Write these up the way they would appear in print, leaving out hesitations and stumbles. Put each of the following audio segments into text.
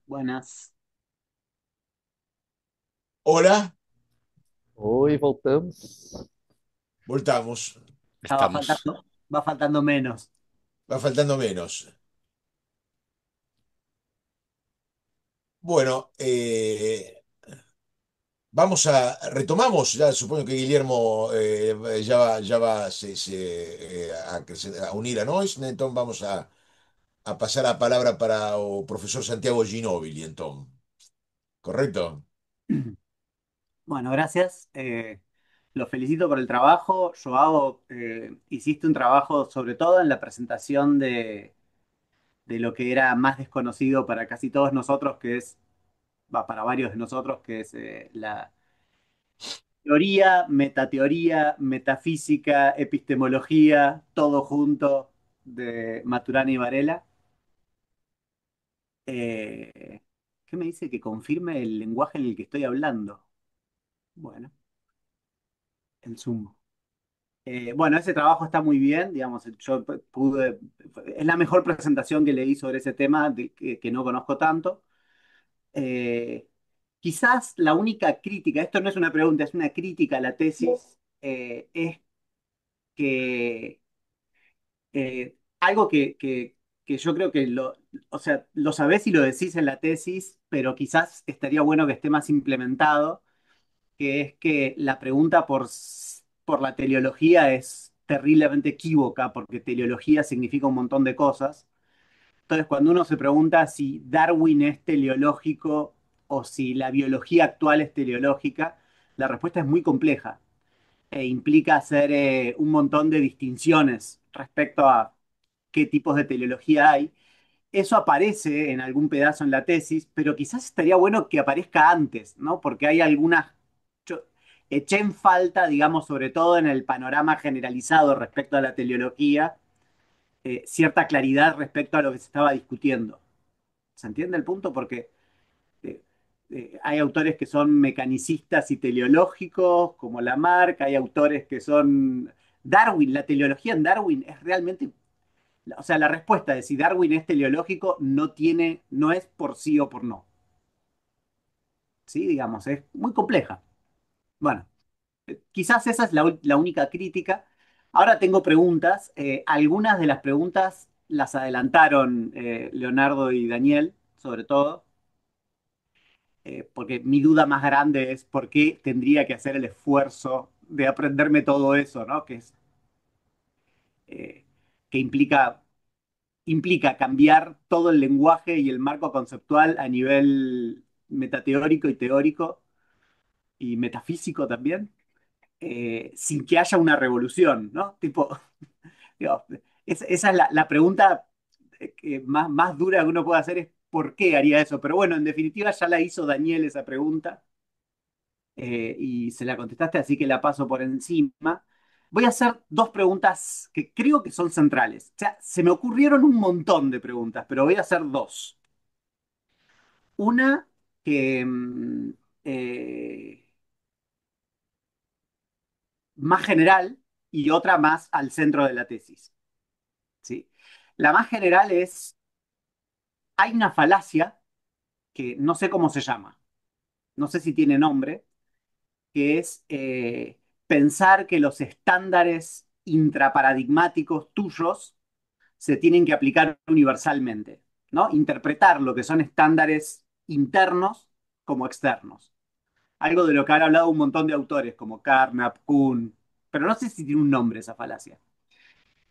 Buenas. Hola, Oi, voltamos. voltamos. Ya va Estamos. faltando, va faltando menos. Va faltando menos. Bueno, retomamos, ya supongo que Guillermo ya va a unir a nós, né? Entonces vamos a pasar a palabra para o profesor Santiago Ginóbili, entonces. ¿Correcto? Bueno, gracias. Los felicito por el trabajo. Joao, hiciste un trabajo sobre todo en la presentación de lo que era más desconocido para casi todos nosotros, para varios de nosotros, que es la teoría, metateoría, metafísica, epistemología, todo junto de Maturana y Varela. Eh, ¿Qué me dice que confirme el lenguaje en el que estoy hablando? Bueno, el Zoom. Bueno, ese trabajo está muy bien, digamos, es la mejor presentación que leí sobre ese tema que no conozco tanto. Eh, Quizás la única crítica, esto no es una pregunta, es una crítica a la tesis, es que algo que yo creo que o sea, lo sabés y lo decís en la tesis, pero quizás estaría bueno que esté más implementado, que es que la pregunta por la teleología es terriblemente equívoca, porque teleología significa un montón de cosas. Entonces, cuando uno se pregunta si Darwin es teleológico o si la biología actual es teleológica, la respuesta es muy compleja e implica hacer un montón de distinciones respecto a qué tipos de teleología hay. Eso aparece en algún pedazo en la tesis, pero quizás estaría bueno que aparezca antes, ¿no? Porque hay algunas. Yo eché en falta, digamos, sobre todo en el panorama generalizado respecto a la teleología, cierta claridad respecto a lo que se estaba discutiendo. ¿Se entiende el punto? Porque eh, hay autores que son mecanicistas y teleológicos, como Lamarck, hay autores que son. Darwin, la teleología en Darwin es realmente. O sea, la respuesta de si Darwin es teleológico no es por sí o por no. ¿Sí? Digamos, es muy compleja. Bueno, quizás esa es la única crítica. Ahora tengo preguntas. Algunas de las preguntas las adelantaron Leonardo y Daniel, sobre todo, porque mi duda más grande es por qué tendría que hacer el esfuerzo de aprenderme todo eso, ¿no? Eh, que implica cambiar todo el lenguaje y el marco conceptual a nivel metateórico y teórico y metafísico también, sin que haya una revolución, ¿no? Tipo, digo, esa es la pregunta que más dura que uno puede hacer es ¿por qué haría eso? Pero bueno, en definitiva ya la hizo Daniel esa pregunta y se la contestaste, así que la paso por encima. Voy a hacer dos preguntas que creo que son centrales. O sea, se me ocurrieron un montón de preguntas, pero voy a hacer dos. Una que eh, más general y otra más al centro de la tesis. ¿Sí? La más general es, hay una falacia que no sé cómo se llama, no sé si tiene nombre, que es pensar que los estándares intraparadigmáticos tuyos se tienen que aplicar universalmente, ¿no? Interpretar lo que son estándares internos como externos. Algo de lo que han hablado un montón de autores como Carnap, Kuhn, pero no sé si tiene un nombre esa falacia.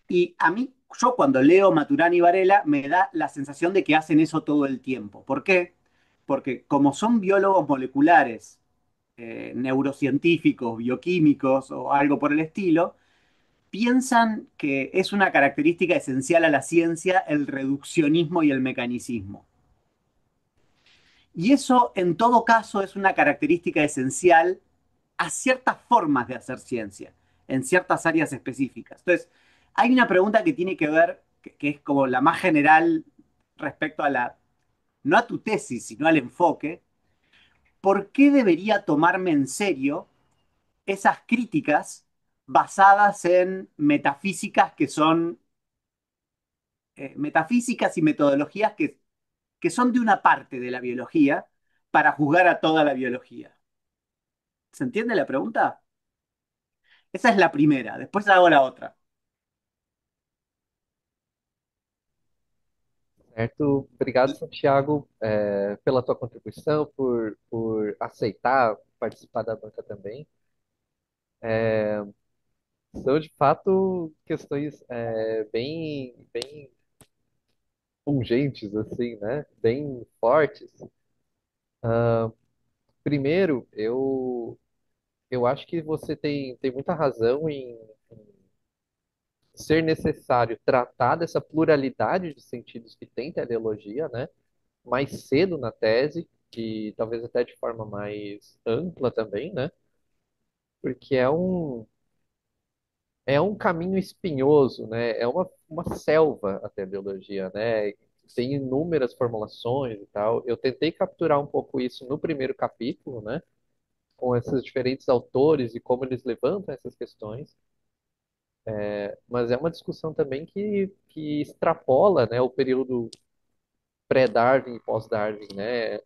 Y a mí, yo cuando leo Maturana y Varela, me da la sensación de que hacen eso todo el tiempo. ¿Por qué? Porque como son biólogos moleculares, neurocientíficos, bioquímicos o algo por el estilo, piensan que es una característica esencial a la ciencia el reduccionismo y el mecanicismo. Y eso, en todo caso, es una característica esencial a ciertas formas de hacer ciencia, en ciertas áreas específicas. Entonces, hay una pregunta que tiene que ver, que es como la más general respecto a no a tu tesis, sino al enfoque. ¿Por qué debería tomarme en serio esas críticas basadas en metafísicas que son metafísicas y metodologías que que son de una parte de la biología para juzgar a toda la biología. ¿Se entiende la pregunta? Esa es la primera, después hago la otra. Certo? Obrigado, Santiago, pela tua contribuição, por aceitar participar da banca também. São, de fato, questões bem pungentes, assim, né? Bem fortes. Primeiro, eu acho que você tem muita razão em ser necessário tratar dessa pluralidade de sentidos que tem teleologia, né? Mais cedo na tese, e talvez até de forma mais ampla também, né? Porque é um caminho espinhoso, né? É uma selva a teleologia, né? Tem inúmeras formulações e tal. Eu tentei capturar um pouco isso no primeiro capítulo, né? Com esses diferentes autores e como eles levantam essas questões. Mas é uma discussão também que extrapola, né, o período pré-Darwin e pós-Darwin, né?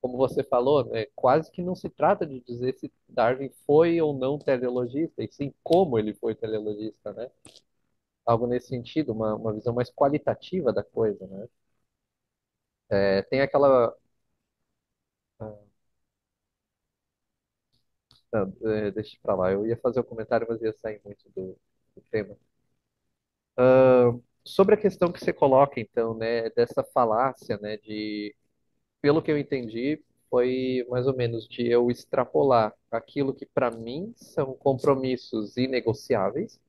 Como você falou, né, quase que não se trata de dizer se Darwin foi ou não teleologista, e sim como ele foi teleologista, né? Algo nesse sentido, uma visão mais qualitativa da coisa, né? Tem aquela... Não, deixa pra lá, eu ia fazer um comentário, mas ia sair muito do tema. Sobre a questão que você coloca, então, né, dessa falácia, né, pelo que eu entendi, foi mais ou menos de eu extrapolar aquilo que para mim são compromissos inegociáveis,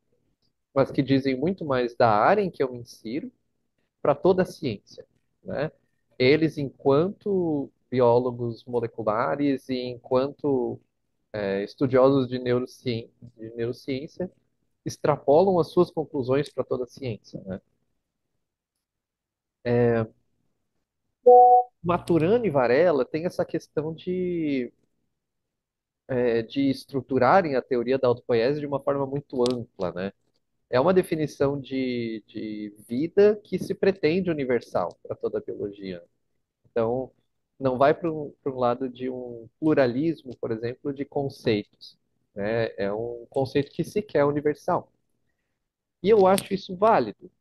mas que dizem muito mais da área em que eu me insiro para toda a ciência, né? Eles, enquanto biólogos moleculares e enquanto estudiosos de neurociência, extrapolam as suas conclusões para toda a ciência, né? Maturana e Varela tem essa questão de estruturarem a teoria da autopoiese de uma forma muito ampla, né? É uma definição de vida que se pretende universal para toda a biologia. Então, não vai para um lado de um pluralismo, por exemplo, de conceitos, né? É um conceito que sequer é universal. E eu acho isso válido.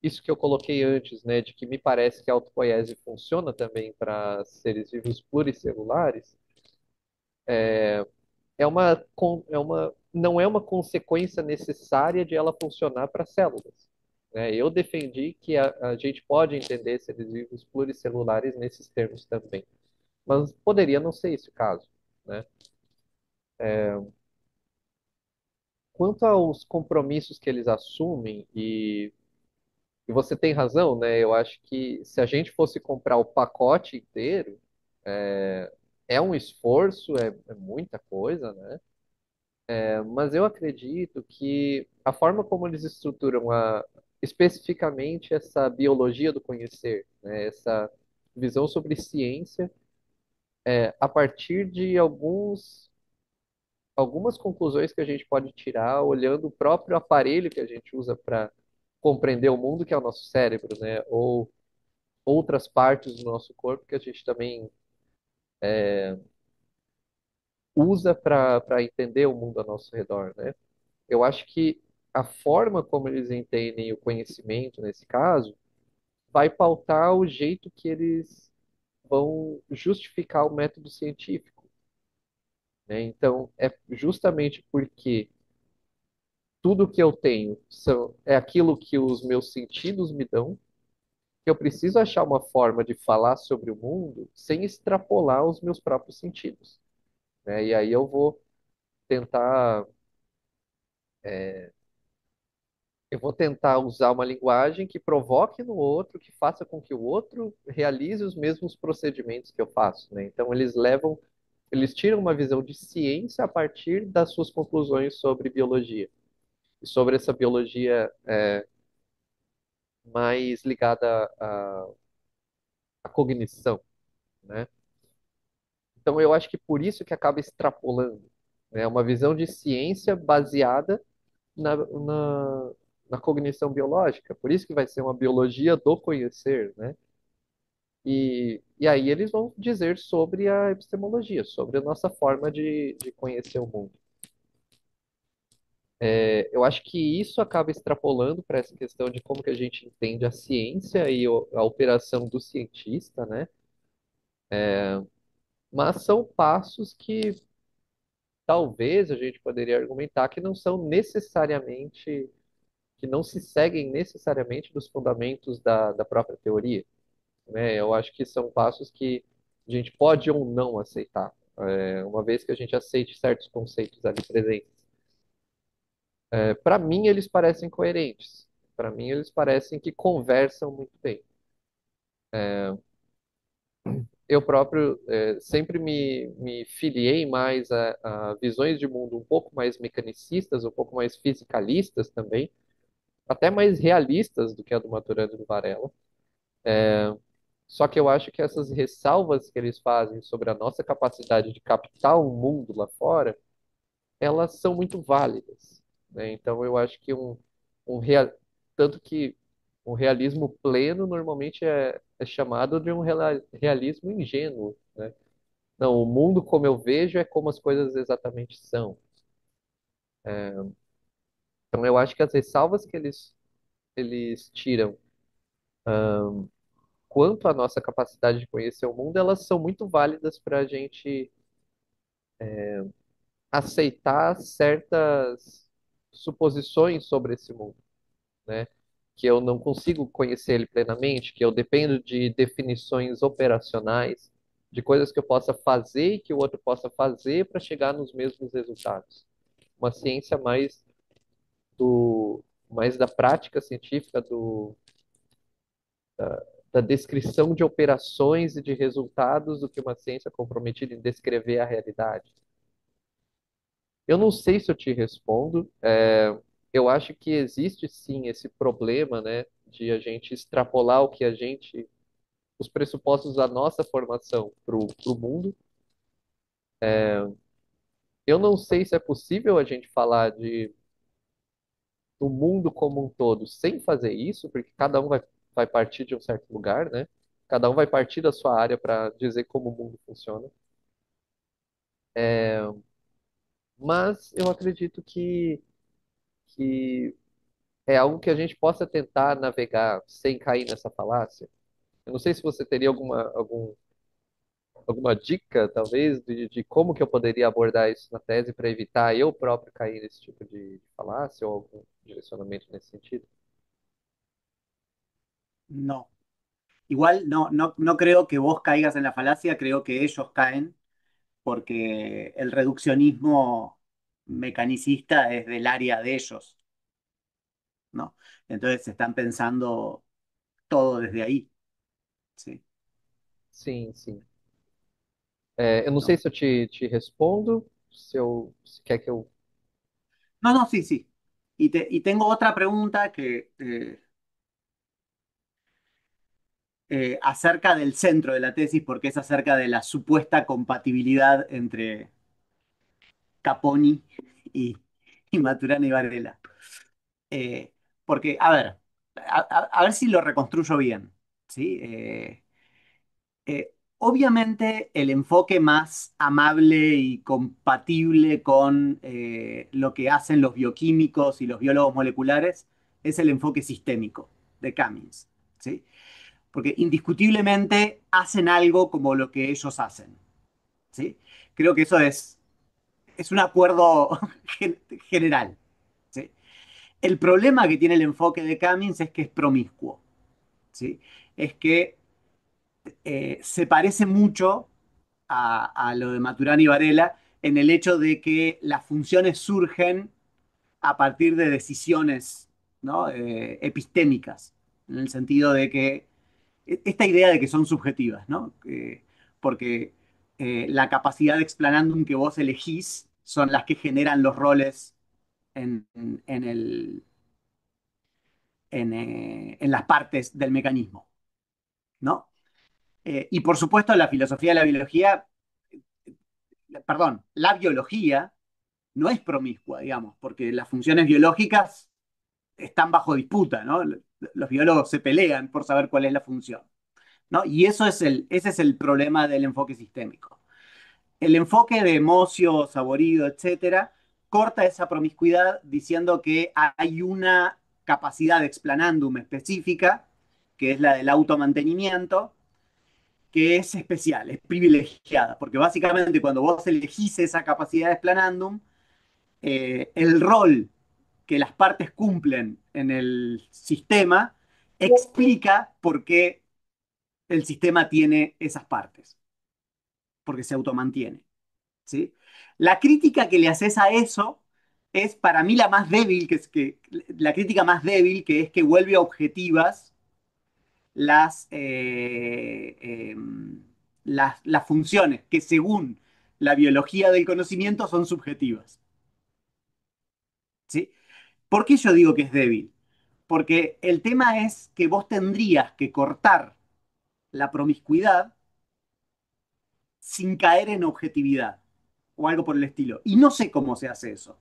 Isso que eu coloquei antes, né, de que me parece que a autopoiese funciona também para seres vivos pluricelulares, não é uma consequência necessária de ela funcionar para células, né? Eu defendi que a gente pode entender seres vivos pluricelulares nesses termos também, mas poderia não ser esse o caso, né? Quanto aos compromissos que eles assumem, e você tem razão, né? Eu acho que se a gente fosse comprar o pacote inteiro, é um esforço, é muita coisa, né? Mas eu acredito que a forma como eles estruturam especificamente essa biologia do conhecer, né, essa visão sobre ciência, a partir de algumas conclusões que a gente pode tirar olhando o próprio aparelho que a gente usa para compreender o mundo, que é o nosso cérebro, né, ou outras partes do nosso corpo que a gente também usa para entender o mundo ao nosso redor, né? Eu acho que a forma como eles entendem o conhecimento, nesse caso, vai pautar o jeito que eles vão justificar o método científico, né? Então, é justamente porque tudo que eu tenho é aquilo que os meus sentidos me dão, que eu preciso achar uma forma de falar sobre o mundo sem extrapolar os meus próprios sentidos, né? E aí tentar, eu vou tentar usar uma linguagem que provoque no outro, que faça com que o outro realize os mesmos procedimentos que eu faço, né? Então eles tiram uma visão de ciência a partir das suas conclusões sobre biologia e sobre essa biologia mais ligada à cognição, né? Então eu acho que por isso que acaba extrapolando, né? Uma visão de ciência baseada na, na, na cognição biológica. Por isso que vai ser uma biologia do conhecer, né? E aí eles vão dizer sobre a epistemologia, sobre a nossa forma de conhecer o mundo. Eu acho que isso acaba extrapolando para essa questão de como que a gente entende a ciência e a operação do cientista, né? Mas são passos que talvez a gente poderia argumentar que não são necessariamente, que não se seguem necessariamente dos fundamentos da própria teoria, né? Eu acho que são passos que a gente pode ou não aceitar, uma vez que a gente aceite certos conceitos ali presentes. Para mim, eles parecem coerentes. Para mim, eles parecem que conversam muito bem. Eu próprio sempre me filiei mais a visões de mundo um pouco mais mecanicistas, um pouco mais fisicalistas também, até mais realistas do que a do Maturana e do Varela. Só que eu acho que essas ressalvas que eles fazem sobre a nossa capacidade de captar o mundo lá fora, elas são muito válidas, né? Então eu acho que um real... tanto que um realismo pleno normalmente é chamado de um realismo ingênuo, né? Não, o mundo como eu vejo é como as coisas exatamente são. Então eu acho que as ressalvas que eles tiram quanto à nossa capacidade de conhecer o mundo, elas são muito válidas para a gente aceitar certas suposições sobre esse mundo, né? Que eu não consigo conhecer ele plenamente, que eu dependo de definições operacionais, de coisas que eu possa fazer e que o outro possa fazer para chegar nos mesmos resultados. Uma ciência mais da prática científica, da descrição de operações e de resultados do que uma ciência comprometida em descrever a realidade. Eu não sei se eu te respondo. Eu acho que existe sim esse problema, né, de a gente extrapolar os pressupostos da nossa formação para o mundo. Eu não sei se é possível a gente falar do mundo como um todo sem fazer isso, porque cada um vai partir de um certo lugar, né? Cada um vai partir da sua área para dizer como o mundo funciona. Mas eu acredito que é algo que a gente possa tentar navegar sem cair nessa falácia. Eu não sei se você teria alguma dica, talvez, de como que eu poderia abordar isso na tese para evitar eu próprio cair nesse tipo de falácia ou algum direcionamento nesse sentido. No. Igual no creo que vos caigas en la falacia, creo que ellos caen, porque el reduccionismo mecanicista es del área de ellos, ¿no? Entonces están pensando todo desde ahí, ¿sí? Sim, sim. Eu não sei ¿No? se eu te respondo, se quer que eu. No, no, sí, sí. Y tengo otra pregunta que acerca del centro de la tesis, porque es acerca de la supuesta compatibilidad entre Caponi y, y Maturana y Varela. Eh, Porque, a ver, a ver si lo reconstruyo bien, ¿sí? Obviamente el enfoque más amable y compatible con lo que hacen los bioquímicos y los biólogos moleculares es el enfoque sistémico de Cummings, ¿sí? Porque indiscutiblemente hacen algo como lo que ellos hacen, ¿sí? Creo que eso es un acuerdo general, ¿sí? El problema que tiene el enfoque de Cummings es que es promiscuo, ¿sí? Es que se parece mucho a lo de Maturana y Varela en el hecho de que las funciones surgen a partir de decisiones, ¿no? Epistémicas, en el sentido de que esta idea de que son subjetivas, ¿no? Porque la capacidad de explanandum que vos elegís son las que generan los roles en en las partes del mecanismo, ¿no? Y por supuesto, la filosofía de la biología, perdón, la biología no es promiscua, digamos, porque las funciones biológicas están bajo disputa, ¿no? Los biólogos se pelean por saber cuál es la función. ¿no? Y ese es el problema del enfoque sistémico. El enfoque de Mocio, Saborido, etcétera, corta esa promiscuidad diciendo que hay una capacidad de explanandum específica, que es la del automantenimiento, que es especial, es privilegiada, porque básicamente cuando vos elegís esa capacidad de explanandum, el rol que las partes cumplen en el sistema explica por qué el sistema tiene esas partes, porque se automantiene. ¿Sí? La crítica que le haces a eso es para mí la más débil, la crítica más débil, que es que vuelve objetivas las, las funciones, que según la biología del conocimiento son subjetivas. ¿Sí? ¿Por qué yo digo que es débil? Porque el tema es que vos tendrías que cortar la promiscuidad sin caer en objetividad o algo por el estilo. Y no sé cómo se hace eso.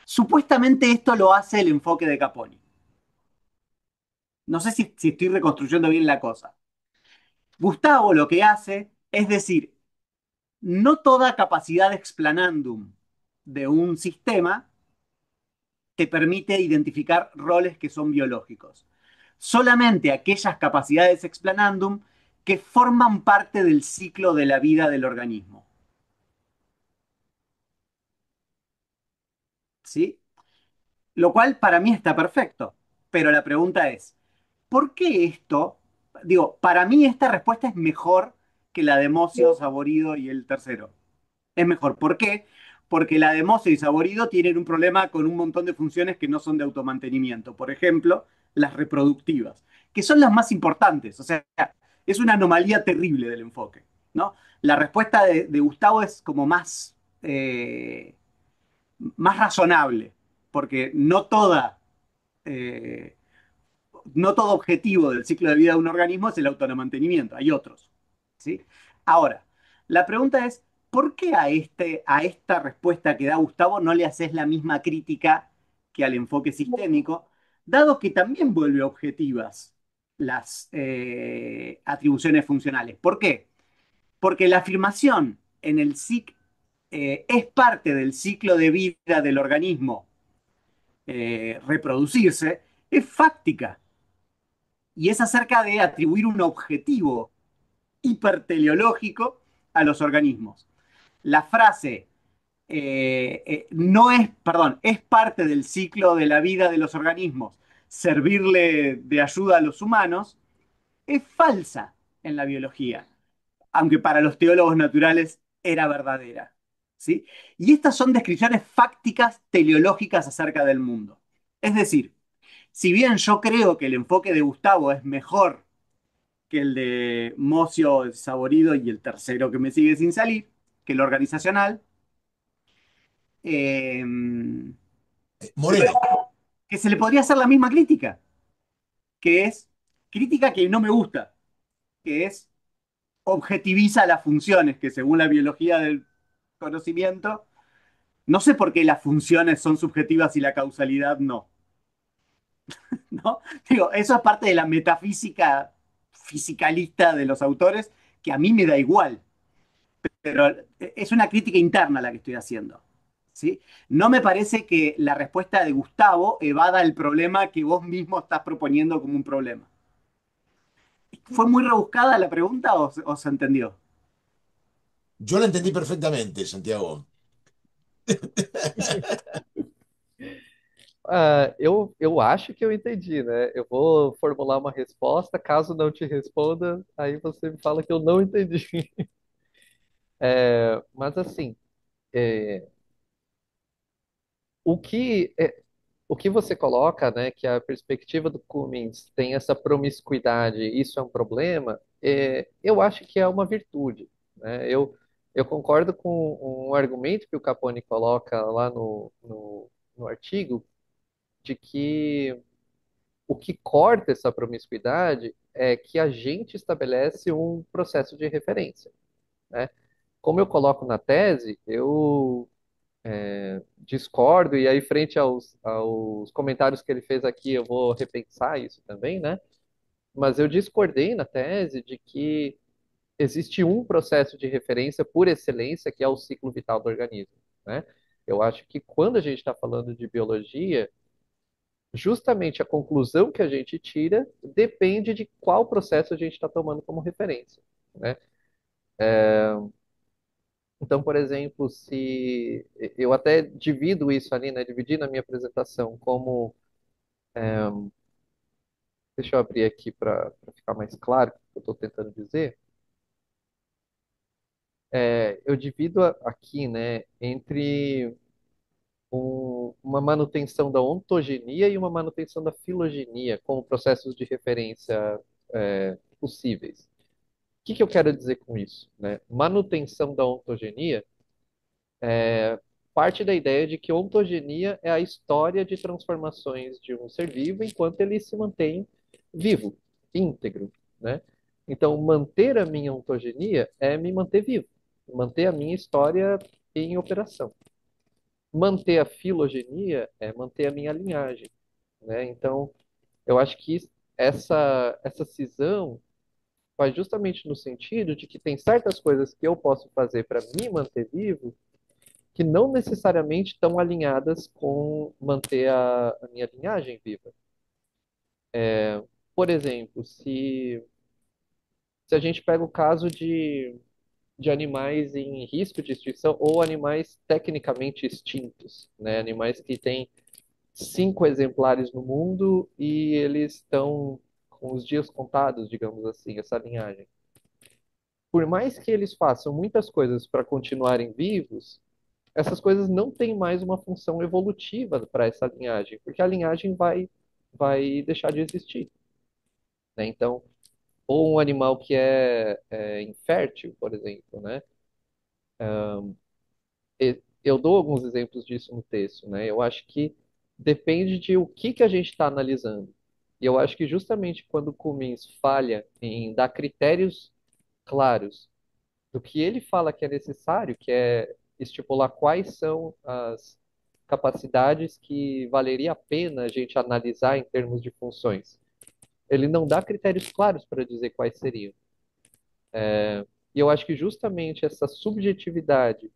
Supuestamente esto lo hace el enfoque de Caponi. No sé si estoy reconstruyendo bien la cosa. Gustavo lo que hace es decir, no toda capacidad de explanandum de un sistema te permite identificar roles que son biológicos. Solamente aquellas capacidades explanandum que forman parte del ciclo de la vida del organismo. ¿Sí? Lo cual para mí está perfecto. Pero la pregunta es, ¿por qué esto? Digo, para mí esta respuesta es mejor que la de Mocio, Saborido y el tercero. Es mejor. ¿Por qué? Porque la de Mocio y Saborido tienen un problema con un montón de funciones que no son de automantenimiento. Por ejemplo, las reproductivas, que son las más importantes. O sea, es una anomalía terrible del enfoque, ¿no? La respuesta de Gustavo es como más, más razonable, porque eh, no todo objetivo del ciclo de vida de un organismo es el automantenimiento, hay otros. ¿Sí? Ahora, la pregunta es, ¿por qué a esta respuesta que da Gustavo no le haces la misma crítica que al enfoque sistémico, dado que también vuelve objetivas las atribuciones funcionales? ¿Por qué? Porque la afirmación en el SIC es parte del ciclo de vida del organismo reproducirse, es fáctica y es acerca de atribuir un objetivo hiperteleológico a los organismos. La frase no es, perdón, es parte del ciclo de la vida de los organismos, servirle de ayuda a los humanos, es falsa en la biología, aunque para los teólogos naturales era verdadera. ¿Sí? Y estas son descripciones fácticas teleológicas acerca del mundo. Es decir, si bien yo creo que el enfoque de Gustavo es mejor que el de Mocio, el Saborido y el tercero que me sigue sin salir, que el organizacional, eh, Moreno, que se le podría hacer la misma crítica, que es crítica que no me gusta, que es objetiviza las funciones, que según la biología del conocimiento, no sé por qué las funciones son subjetivas y la causalidad no, ¿no? Digo, eso es parte de la metafísica fisicalista de los autores, que a mí me da igual. Pero es una crítica interna la que estoy haciendo. ¿Sí? No me parece que la respuesta de Gustavo evada el problema que vos mismo estás proponiendo como un problema. ¿Fue muy rebuscada la pregunta o se entendió? yo lo entendí perfectamente, Santiago. Ah, eu acho que eu entendi, né? Eu vou formular uma resposta, caso não te responda, aí você me fala que eu não entendi. Mas assim, é, o que o que você coloca, né, que a perspectiva do Cummins tem essa promiscuidade, isso é um problema, eu acho que é uma virtude, né? Eu concordo com um argumento que o Capone coloca lá no artigo, de que o que corta essa promiscuidade é que a gente estabelece um processo de referência, né? Como eu coloco na tese, eu discordo, e aí, frente aos comentários que ele fez aqui, eu vou repensar isso também, né? Mas eu discordei na tese de que existe um processo de referência por excelência, que é o ciclo vital do organismo, né? Eu acho que quando a gente está falando de biologia, justamente a conclusão que a gente tira depende de qual processo a gente está tomando como referência, né? Então, por exemplo, se eu até divido isso ali, né? Dividi na minha apresentação como, deixa eu abrir aqui para ficar mais claro o que eu estou tentando dizer. Eu divido aqui, né, entre uma manutenção da ontogenia e uma manutenção da filogenia como processos de referência possíveis. O que que eu quero dizer com isso, né? Manutenção da ontogenia parte da ideia de que ontogenia é a história de transformações de um ser vivo enquanto ele se mantém vivo, íntegro, né? Então, manter a minha ontogenia é me manter vivo, manter a minha história em operação. Manter a filogenia é manter a minha linhagem, né? Então, eu acho que essa cisão faz justamente no sentido de que tem certas coisas que eu posso fazer para me manter vivo que não necessariamente estão alinhadas com manter a minha linhagem viva. Por exemplo, se a gente pega o caso de animais em risco de extinção ou animais tecnicamente extintos, né? Animais que têm 5 exemplares no mundo e eles estão com os dias contados, digamos assim, essa linhagem. Por mais que eles façam muitas coisas para continuarem vivos, essas coisas não têm mais uma função evolutiva para essa linhagem, porque a linhagem vai deixar de existir, né? Então, ou um animal que é infértil, por exemplo, né? Eu dou alguns exemplos disso no texto, né? Eu acho que depende de o que a gente está analisando. E eu acho que justamente quando o Cummins falha em dar critérios claros do que ele fala que é necessário, que é estipular quais são as capacidades que valeria a pena a gente analisar em termos de funções. Ele não dá critérios claros para dizer quais seriam. E eu acho que justamente essa subjetividade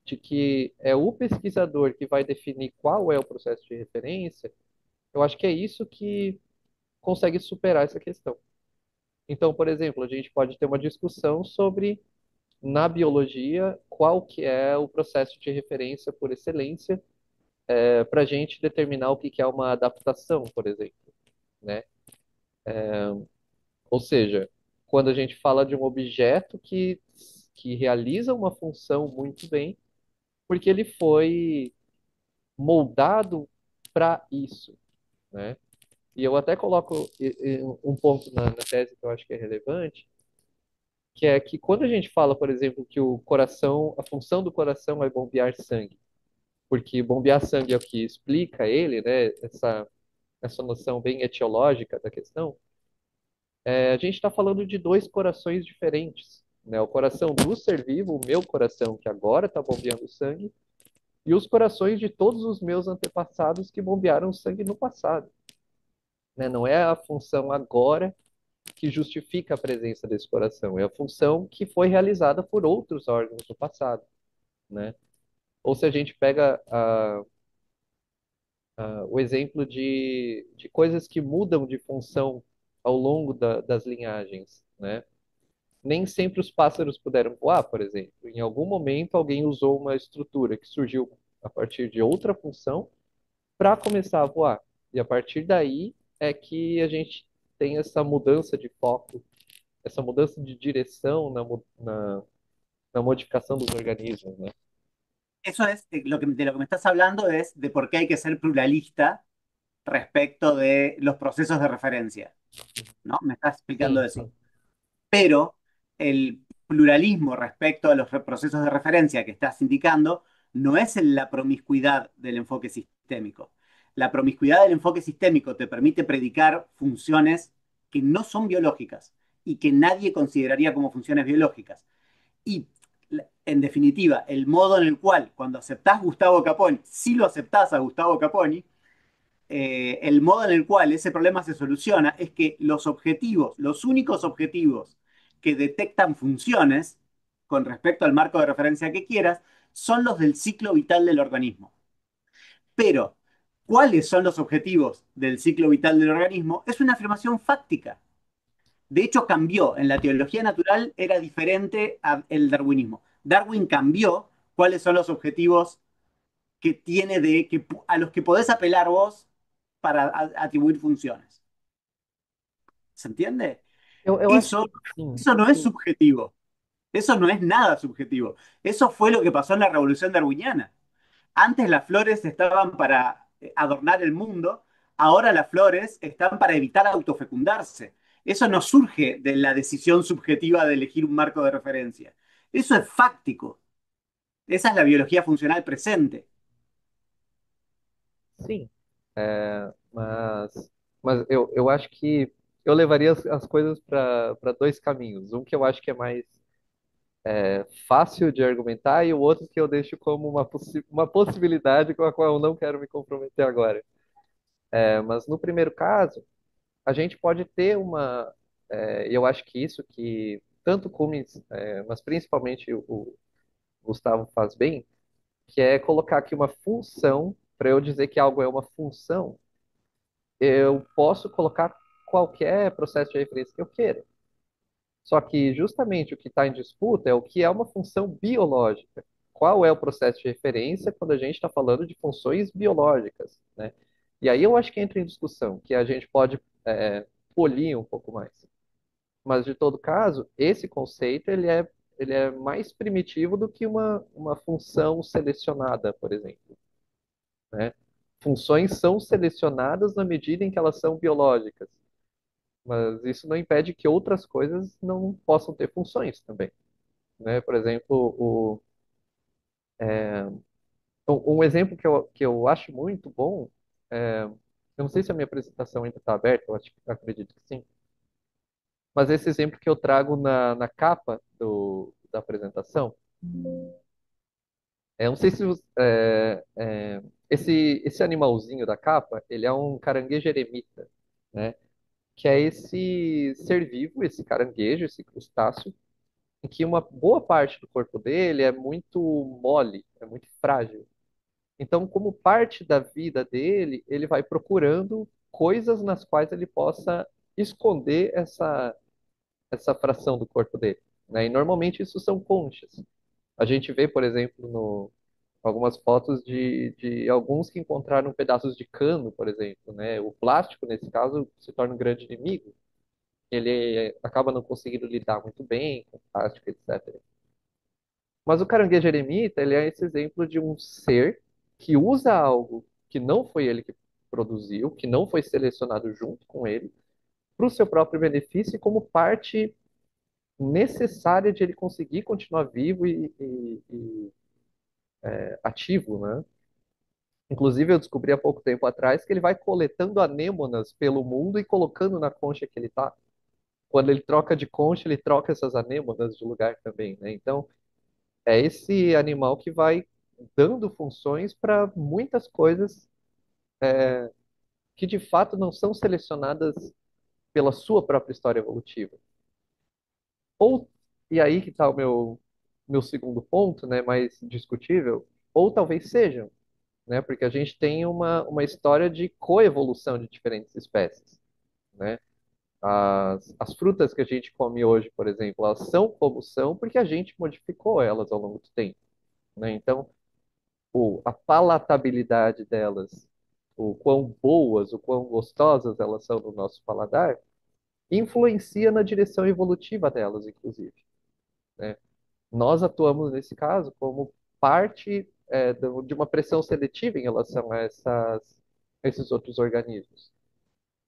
de que é o pesquisador que vai definir qual é o processo de referência, eu acho que é isso que consegue superar essa questão. Então, por exemplo, a gente pode ter uma discussão sobre na biologia qual que é o processo de referência por excelência para a gente determinar o que que é uma adaptação, por exemplo, né? Ou seja, quando a gente fala de um objeto que realiza uma função muito bem, porque ele foi moldado para isso, né? E eu até coloco um ponto na tese que eu acho que é relevante, que é que quando a gente fala, por exemplo, que o coração, a função do coração é bombear sangue, porque bombear sangue é o que explica ele, né? Essa noção bem etiológica da questão. A gente está falando de dois corações diferentes, né? O coração do ser vivo, o meu coração que agora está bombeando sangue, e os corações de todos os meus antepassados que bombearam sangue no passado, né? Não é a função agora que justifica a presença desse coração, é a função que foi realizada por outros órgãos no passado, né? Ou se a gente pega o exemplo de coisas que mudam de função ao longo das linhagens, né? Nem sempre os pássaros puderam voar, por exemplo. Em algum momento, alguém usou uma estrutura que surgiu a partir de outra função para começar a voar. E a partir daí é que a gente tem essa mudança de foco, essa mudança de direção na modificação dos organismos, né? Eso es de lo que me estás hablando es de por qué hay que ser pluralista respecto de los procesos de referencia, ¿no? Me estás explicando Sim, eso. sim. Pero el pluralismo respecto a los procesos de referencia que estás indicando no es la promiscuidad del enfoque sistémico. La promiscuidad del enfoque sistémico te permite predicar funciones que no son biológicas y que nadie consideraría como funciones biológicas. Y en definitiva, el modo en el cual cuando aceptás Gustavo Caponi, si lo aceptás a Gustavo Caponi, el modo en el cual ese problema se soluciona es que los objetivos, los únicos objetivos que detectan funciones con respecto al marco de referencia que quieras, son los del ciclo vital del organismo. Pero, ¿cuáles son los objetivos del ciclo vital del organismo? Es una afirmación fáctica. De hecho, cambió. En la teología natural era diferente al darwinismo. Darwin cambió cuáles son los objetivos que tiene a los que podés apelar vos para atribuir funciones. ¿Se entiende? Eu acho Eso, que sim, eso no es sim, subjetivo. Eso no es nada subjetivo. Eso fue lo que pasó en la revolución darwiniana. Antes las flores estaban para adornar el mundo, ahora las flores están para evitar autofecundarse. Eso no surge de la decisión subjetiva de elegir un marco de referencia. Eso es fáctico. Esa es la biología funcional presente. sim. Mas eu acho que eu levaria as coisas para dois caminhos. Um que eu acho que é mais fácil de argumentar e o outro que eu deixo como uma possibilidade com a qual eu não quero me comprometer agora. Mas no primeiro caso, a gente pode ter e eu acho que isso que tanto Cummins, mas principalmente o Gustavo faz bem, que é colocar aqui uma função, para eu dizer que algo é uma função, eu posso colocar qualquer processo de referência que eu queira. Só que justamente o que está em disputa é o que é uma função biológica. Qual é o processo de referência quando a gente está falando de funções biológicas, né? E aí eu acho que entra em discussão, que a gente pode polir um pouco mais. Mas de todo caso, esse conceito ele é mais primitivo do que uma função selecionada, por exemplo, né? Funções são selecionadas na medida em que elas são biológicas, mas isso não impede que outras coisas não possam ter funções também, né? Por exemplo, um exemplo que eu acho muito bom, eu não sei se a minha apresentação ainda está aberta, acredito que sim, mas esse exemplo que eu trago na capa da apresentação, não sei se esse animalzinho da capa, ele é um caranguejo eremita, né? Que é esse ser vivo, esse caranguejo, esse crustáceo, em que uma boa parte do corpo dele é muito mole, é muito frágil. Então, como parte da vida dele, ele vai procurando coisas nas quais ele possa esconder essa fração do corpo dele, né? E normalmente isso são conchas. A gente vê, por exemplo, algumas fotos de alguns que encontraram pedaços de cano, por exemplo, né? O plástico, nesse caso, se torna um grande inimigo. Ele acaba não conseguindo lidar muito bem com plástico, etc. Mas o caranguejo eremita, ele é esse exemplo de um ser que usa algo que não foi ele que produziu, que não foi selecionado junto com ele, para o seu próprio benefício e como parte necessária de ele conseguir continuar vivo e ativo, né? Inclusive, eu descobri há pouco tempo atrás que ele vai coletando anêmonas pelo mundo e colocando na concha que ele está. Quando ele troca de concha, ele troca essas anêmonas de lugar também, né? Então, é esse animal que vai dando funções para muitas coisas que de fato não são selecionadas pela sua própria história evolutiva. Ou, e aí que está o meu segundo ponto, né, mais discutível, ou talvez sejam, né, porque a gente tem uma história de coevolução de diferentes espécies, né? As frutas que a gente come hoje, por exemplo, elas são como são porque a gente modificou elas ao longo do tempo, né? Então, a palatabilidade delas, o quão boas, o quão gostosas elas são no nosso paladar, influencia na direção evolutiva delas, inclusive, né? Nós atuamos nesse caso como parte de uma pressão seletiva em relação a esses outros organismos.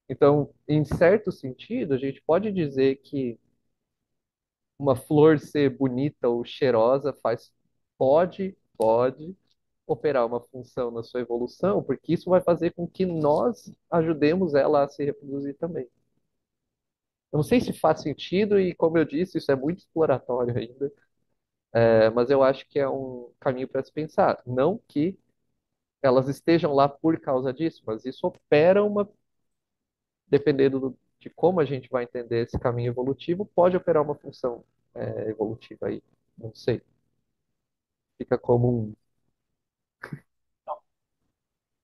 Então, em certo sentido, a gente pode dizer que uma flor ser bonita ou cheirosa pode operar uma função na sua evolução, porque isso vai fazer com que nós ajudemos ela a se reproduzir também. Eu não sei se faz sentido e, como eu disse, isso é muito exploratório ainda, mas eu acho que é um caminho para se pensar. Não que elas estejam lá por causa disso, mas isso opera uma, dependendo de como a gente vai entender esse caminho evolutivo, pode operar uma função evolutiva aí. Não sei. Fica como um.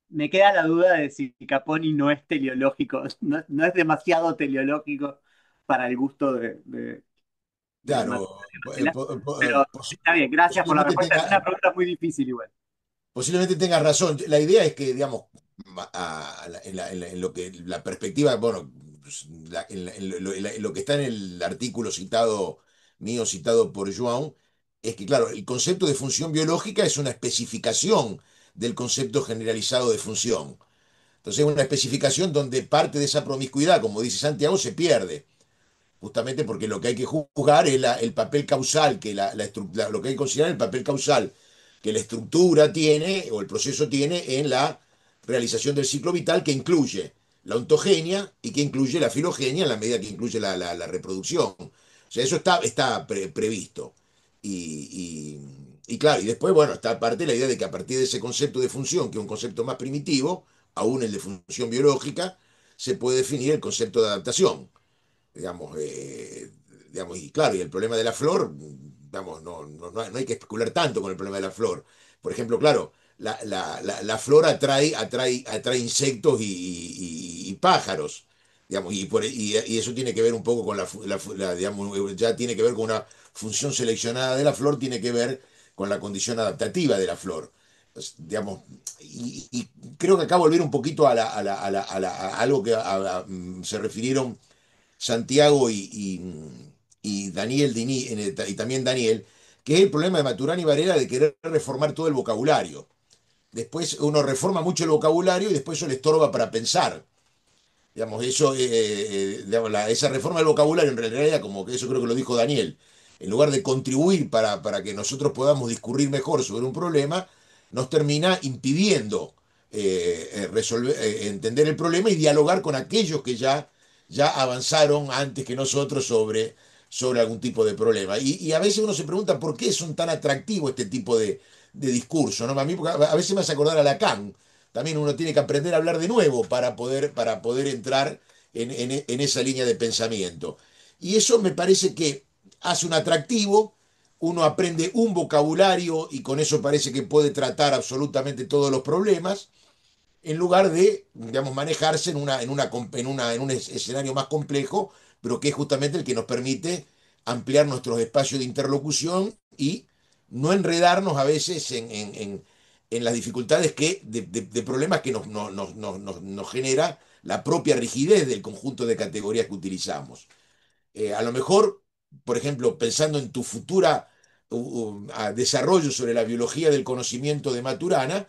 Me queda la duda de si Caponi no es teleológico, no es demasiado teleológico para el gusto de Claro, Maturana, pero está bien, gracias por la posiblemente respuesta. Es una pregunta muy difícil igual. posiblemente tengas razón. La idea es que, digamos, en lo que la perspectiva, bueno, pues, en lo que está en el artículo citado, mío citado por João, es que, claro, el concepto de función biológica es una especificación del concepto generalizado de función. Entonces, es una especificación donde parte de esa promiscuidad, como dice Santiago, se pierde justamente porque lo que hay que juzgar es el papel causal, lo que hay que considerar el papel causal que la estructura tiene o el proceso tiene en la realización del ciclo vital que incluye la ontogenia y que incluye la filogenia en la medida que incluye la reproducción. O sea, eso está previsto. Y claro, y después, bueno, está aparte la idea de que a partir de ese concepto de función, que es un concepto más primitivo, aún el de función biológica, se puede definir el concepto de adaptación digamos, digamos, y claro, y el problema de la flor, digamos, no hay que especular tanto con el problema de la flor. Por ejemplo, claro, la flor atrae insectos y pájaros, digamos, y eso tiene que ver un poco con digamos, ya tiene que ver con una función seleccionada de la flor, tiene que ver con la condición adaptativa de la flor. Digamos, y creo que acá volver un poquito a algo que se refirieron Santiago y Daniel y también Daniel, que es el problema de Maturana y Varela de querer reformar todo el vocabulario. Después uno reforma mucho el vocabulario y después eso le estorba para pensar. Digamos, digamos, esa reforma del vocabulario en realidad, como que eso creo que lo dijo Daniel, en lugar de contribuir para que nosotros podamos discurrir mejor sobre un problema, nos termina impidiendo entender el problema y dialogar con aquellos que ya avanzaron antes que nosotros sobre algún tipo de problema. Y a veces uno se pregunta por qué son tan atractivos este tipo de discurso, ¿no? A mí, porque a veces me hace acordar a Lacan, también uno tiene que aprender a hablar de nuevo para poder entrar en esa línea de pensamiento. Y eso me parece que hace un atractivo, uno aprende un vocabulario y con eso parece que puede tratar absolutamente todos los problemas, en lugar de, digamos, manejarse en un escenario más complejo, pero que es justamente el que nos permite ampliar nuestros espacios de interlocución y no enredarnos a veces en las dificultades de problemas que nos genera la propia rigidez del conjunto de categorías que utilizamos. A lo mejor, por ejemplo, pensando en tu futura desarrollo sobre la biología del conocimiento de Maturana,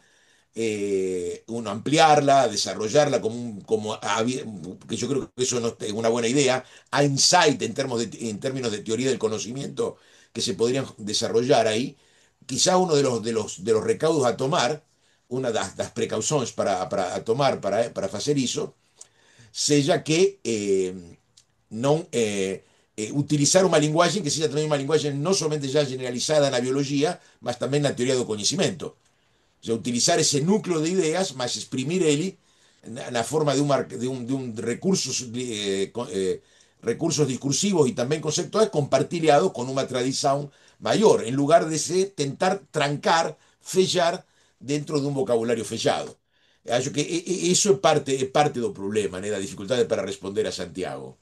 uno ampliarla, desarrollarla que yo creo que eso no es una buena idea, a insight en términos de teoría del conocimiento que se podrían desarrollar ahí, quizá uno de los recaudos a tomar, una das precauciones a tomar para hacer eso, seja que non utilizar uma linguagem que seja também uma linguagem não somente já generalizada na biologia, mas também na teoria do conhecimento. O sea, utilizar ese núcleo de ideas, más exprimir él na forma de un recursos discursivos y también conceptuales compartidos con una tradición mayor, en lugar de tentar trancar, fellar dentro de un vocabulario fechado. Acho que eso é parte do problema, né, da dificuldade para responder a Santiago.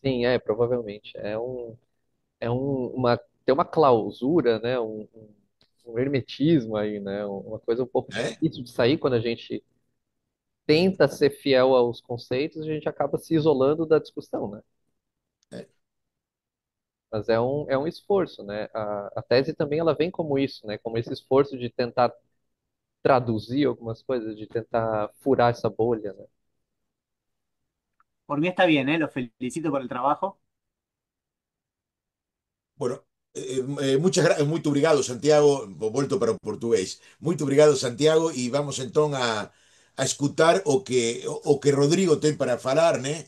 Sim, provavelmente. Tem uma clausura, né? Um hermetismo aí, né? Uma coisa um pouco ¿Eh? difícil de sair quando a gente tenta ser fiel aos conceitos, a gente acaba se isolando da discussão, né? ¿Eh? Mas é um esforço, né? A tese também ela vem como isso, né? Como esse esforço de tentar traduzir algumas coisas, de tentar furar essa bolha, né? Por mí está bien, ¿eh? Los felicito por el trabajo. Bueno, muito obrigado, Santiago. Volto para o português. Muito obrigado, Santiago, e vamos então a escutar o que Rodrigo tem para falar, né?